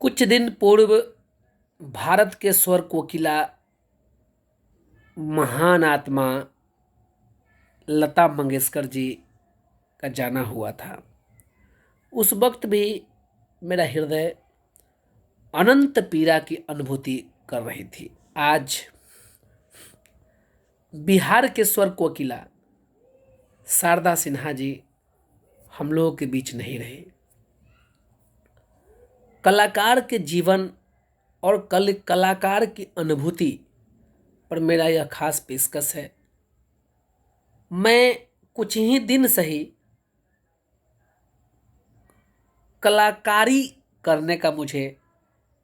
कुछ दिन पूर्व भारत के स्वर कोकिला महान आत्मा लता मंगेशकर जी का जाना हुआ था। उस वक्त भी मेरा हृदय अनंत पीड़ा की अनुभूति कर रही थी। आज बिहार के स्वर कोकिला शारदा सिन्हा जी हम लोगों के बीच नहीं रहे। कलाकार के जीवन और कलाकार की अनुभूति पर मेरा यह खास पेशकश है। मैं कुछ ही दिन से ही कलाकारी करने का मुझे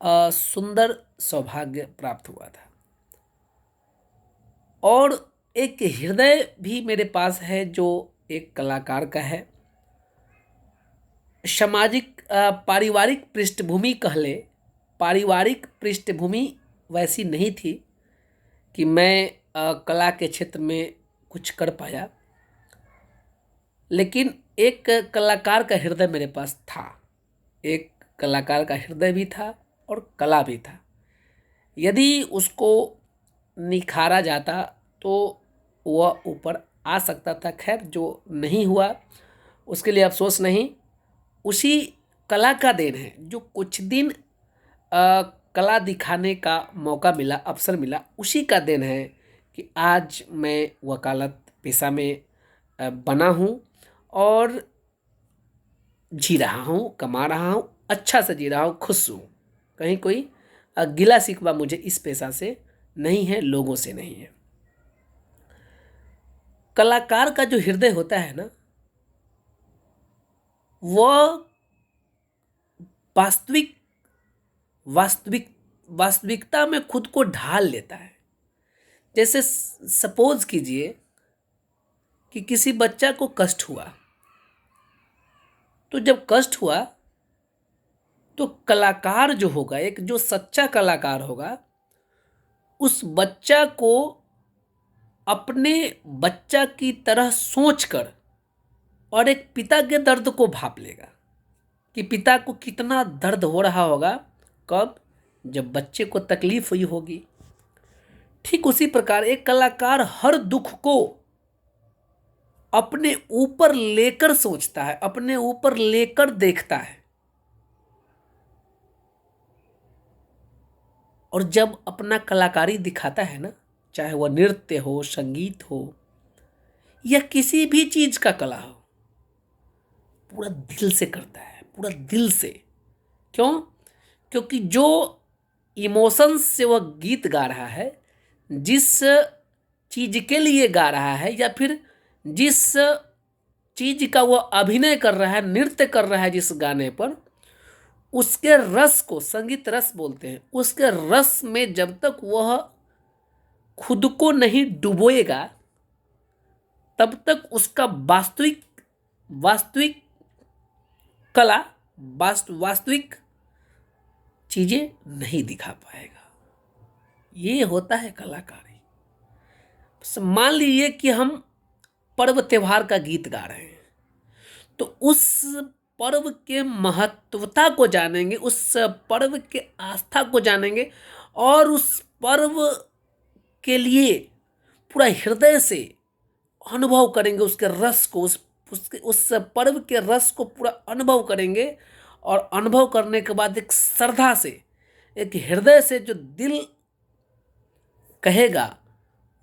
सुंदर सौभाग्य प्राप्त हुआ था और एक हृदय भी मेरे पास है जो एक कलाकार का है। सामाजिक पारिवारिक पृष्ठभूमि कह ले, पारिवारिक पृष्ठभूमि वैसी नहीं थी कि मैं कला के क्षेत्र में कुछ कर पाया, लेकिन एक कलाकार का हृदय मेरे पास था। एक कलाकार का हृदय भी था और कला भी था। यदि उसको निखारा जाता तो वह ऊपर आ सकता था। खैर, जो नहीं हुआ उसके लिए अफसोस नहीं, उसी कला का देन है। जो कुछ दिन कला दिखाने का मौका मिला, अवसर मिला, उसी का देन है कि आज मैं वकालत पेशा में बना हूँ और जी रहा हूँ, कमा रहा हूँ, अच्छा से जी रहा हूँ, खुश हूँ। कहीं कोई गिला शिकवा मुझे इस पेशा से नहीं है, लोगों से नहीं है। कलाकार का जो हृदय होता है ना, वह वास्तविक वास्तविक वास्तविकता में खुद को ढाल लेता है। जैसे सपोज कीजिए कि किसी बच्चा को कष्ट हुआ, तो जब कष्ट हुआ तो कलाकार जो होगा, एक जो सच्चा कलाकार होगा, उस बच्चा को अपने बच्चा की तरह सोचकर और एक पिता के दर्द को भाप लेगा कि पिता को कितना दर्द हो रहा होगा, कब, जब बच्चे को तकलीफ हुई होगी। ठीक उसी प्रकार एक कलाकार हर दुख को अपने ऊपर लेकर सोचता है, अपने ऊपर लेकर देखता है, और जब अपना कलाकारी दिखाता है ना, चाहे वह नृत्य हो, संगीत हो या किसी भी चीज का कला हो, पूरा दिल से करता है, पूरा दिल से। क्यों? क्योंकि जो इमोशंस से वह गीत गा रहा है, जिस चीज के लिए गा रहा है, या फिर जिस चीज का वह अभिनय कर रहा है, नृत्य कर रहा है जिस गाने पर, उसके रस को संगीत रस बोलते हैं। उसके रस में जब तक वह खुद को नहीं डुबोएगा, तब तक उसका वास्तविक कला, वास्तविक चीजें नहीं दिखा पाएगा। ये होता है कलाकारी। मान लीजिए कि हम पर्व त्योहार का गीत गा रहे हैं, तो उस पर्व के महत्वता को जानेंगे, उस पर्व के आस्था को जानेंगे और उस पर्व के लिए पूरा हृदय से अनुभव करेंगे, उसके रस को, उस पर्व के रस को पूरा अनुभव करेंगे। और अनुभव करने के बाद एक श्रद्धा से, एक हृदय से जो दिल कहेगा,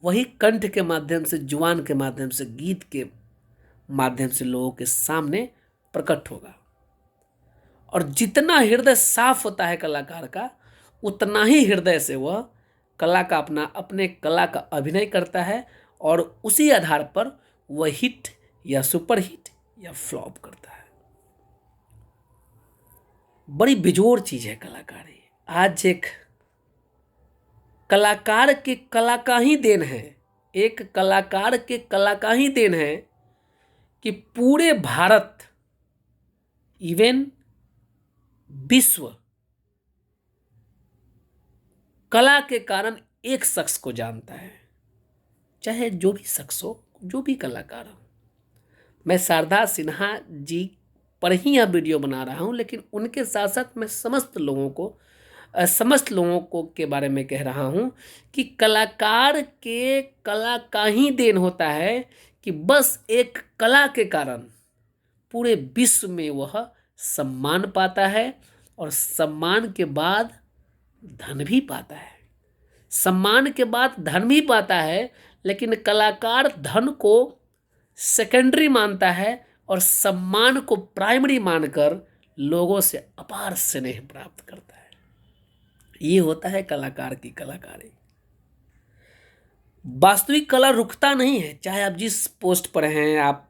वही कंठ के माध्यम से, जुबान के माध्यम से, गीत के माध्यम से लोगों के सामने प्रकट होगा। और जितना हृदय साफ होता है कलाकार का, उतना ही हृदय से वह कला का अपने कला का अभिनय करता है और उसी आधार पर वह हिट या सुपर हिट या फ्लॉप करता है। बड़ी बेजोड़ चीज है कलाकारी। आज एक कलाकार के कला का ही देन है, एक कलाकार के कला का ही देन है कि पूरे भारत, इवन विश्व, कला के कारण एक शख्स को जानता है, चाहे जो भी शख्स हो, जो भी कलाकार हो। मैं शारदा सिन्हा जी पर ही यह वीडियो बना रहा हूँ, लेकिन उनके साथ साथ मैं समस्त लोगों को के बारे में कह रहा हूँ कि कलाकार के कला का ही देन होता है कि बस एक कला के कारण पूरे विश्व में वह सम्मान पाता है और सम्मान के बाद धन भी पाता है। सम्मान के बाद धन भी पाता है, लेकिन कलाकार धन को सेकेंडरी मानता है और सम्मान को प्राइमरी मानकर लोगों से अपार स्नेह प्राप्त करता है। ये होता है कलाकार की कलाकारी। वास्तविक कला रुकता नहीं है, चाहे आप जिस पोस्ट पर हैं, आप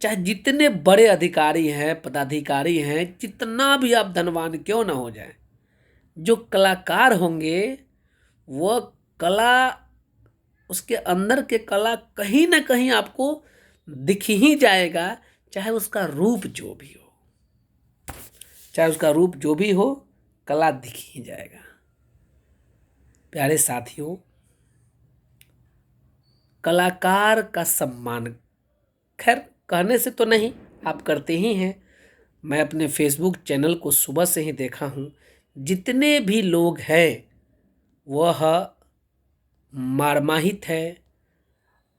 चाहे जितने बड़े अधिकारी हैं, पदाधिकारी हैं, जितना भी आप धनवान क्यों ना हो जाए, जो कलाकार होंगे वह कला, उसके अंदर के कला कहीं ना कहीं आपको दिख ही जाएगा, चाहे उसका रूप जो भी हो, कला दिख ही जाएगा। प्यारे साथियों, कलाकार का सम्मान खैर कहने से तो नहीं, आप करते ही हैं। मैं अपने फेसबुक चैनल को सुबह से ही देखा हूँ, जितने भी लोग हैं वह मर्माहित है,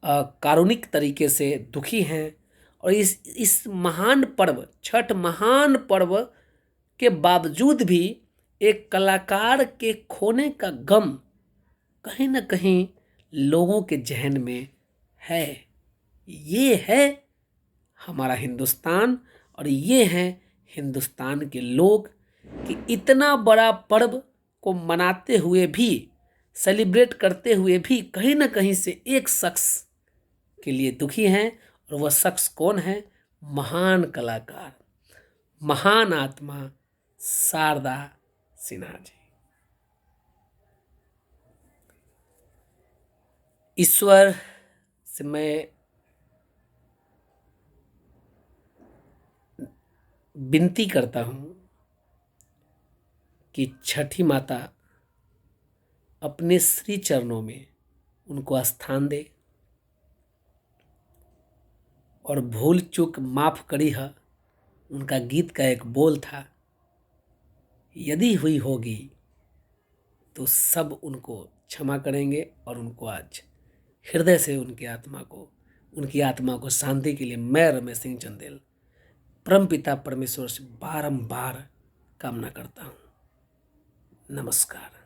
कारुणिक तरीके से दुखी हैं और इस महान पर्व, छठ महान पर्व के बावजूद भी एक कलाकार के खोने का गम कहीं ना कहीं लोगों के जहन में है। ये है हमारा हिंदुस्तान और ये हैं हिंदुस्तान के लोग कि इतना बड़ा पर्व को मनाते हुए भी, सेलिब्रेट करते हुए भी कहीं ना कहीं से एक शख्स के लिए दुखी हैं, और वह शख्स कौन है? महान कलाकार, महान आत्मा शारदा सिन्हा जी। ईश्वर से मैं विनती करता हूँ कि छठी माता अपने श्री चरणों में उनको स्थान दे और भूल चूक माफ करी है, उनका गीत का एक बोल था, यदि हुई होगी तो सब उनको क्षमा करेंगे और उनको आज हृदय से उनकी आत्मा को शांति के लिए मैं रमेश सिंह चंदेल परमपिता परमेश्वर से बारंबार कामना करता हूँ। नमस्कार।